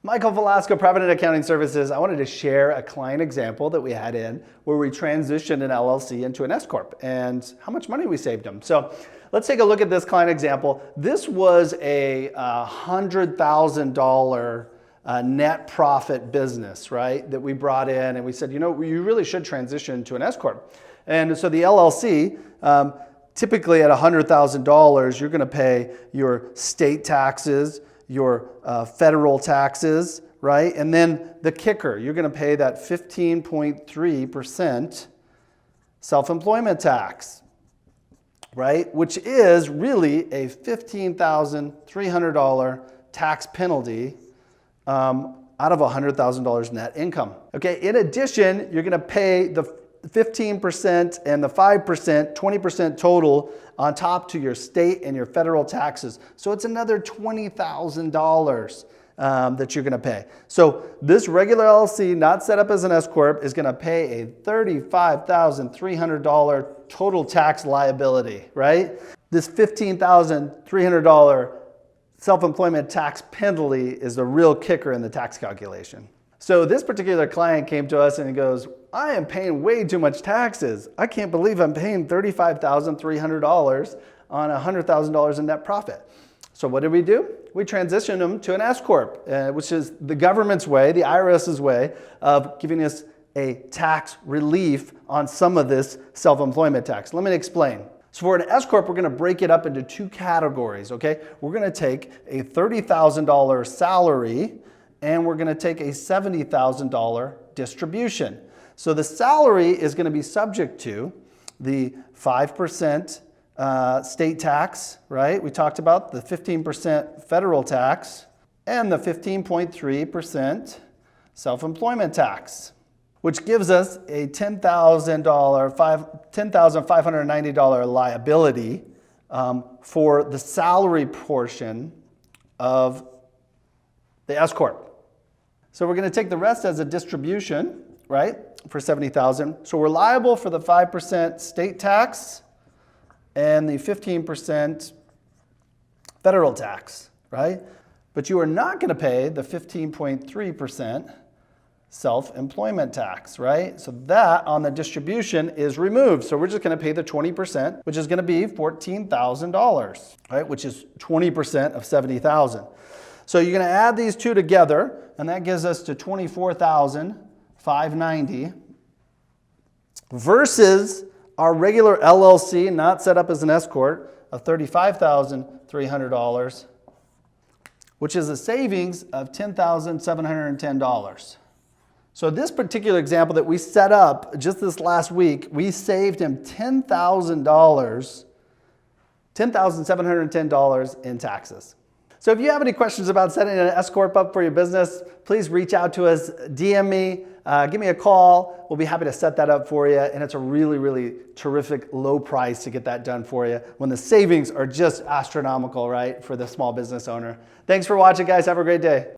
Michael Velasco, Private Accounting Services. I wanted to share a client example that we had in where we transitioned an LLC into an S-Corp and how much money we saved them. So let's take a look at this client example. This was a $100,000 net profit business, right, that we brought in, and we said, you know, you really should transition to an S-Corp. And so the LLC, typically at $100,000, you're going to pay your state taxes, your federal taxes, right? And then the kicker, you're going to pay that 15.3% self-employment tax, right? Which is really a $15,300 tax penalty out of $100,000 net income. Okay, in addition, you're going to pay the 15% and the 5%, 20% total on top to your state and your federal taxes. So it's another $20,000 that you're going to pay. So this regular LLC, not set up as an S-Corp, is going to pay a $35,300 total tax liability, right? This $15,300 self-employment tax penalty is the real kicker in the tax calculation. So this particular client came to us and he goes, I am paying way too much taxes. I can't believe I'm paying $35,300 on $100,000 in net profit. So what did we do? We transitioned them to an S-Corp, which is the government's way, the IRS's way of giving us a tax relief on some of this self-employment tax. Let me explain. So for an S-Corp, we're going to break it up into two categories, okay? We're going to take a $30,000 salary and we're going to take a $70,000 distribution. So the salary is going to be subject to the 5% state tax, right? We talked about the 15% federal tax and the 15.3% self-employment tax, which gives us a $10,590 liability for the salary portion of the S-Corp. So we're going to take the rest as a distribution, right, for $70,000. So we're liable for the 5% state tax and the 15% federal tax, right? But you are not going to pay the 15.3% self-employment tax, right? So that on the distribution is removed. So we're just going to pay the 20%, which is going to be $14,000, right? Which is 20% of $70,000. So you're going to add these two together, and that gives us to $24,590 versus our regular LLC, not set up as an S-Corp, of $35,300, which is a savings of $10,710. So this particular example that we set up just this last week, we saved him $10,000, $10,710 in taxes. So if you have any questions about setting an S-Corp up for your business, please reach out to us, DM me, give me a call. We'll be happy to set that up for you. And it's a really, really terrific low price to get that done for you when the savings are just astronomical, right, for the small business owner. Thanks for watching, guys. Have a great day.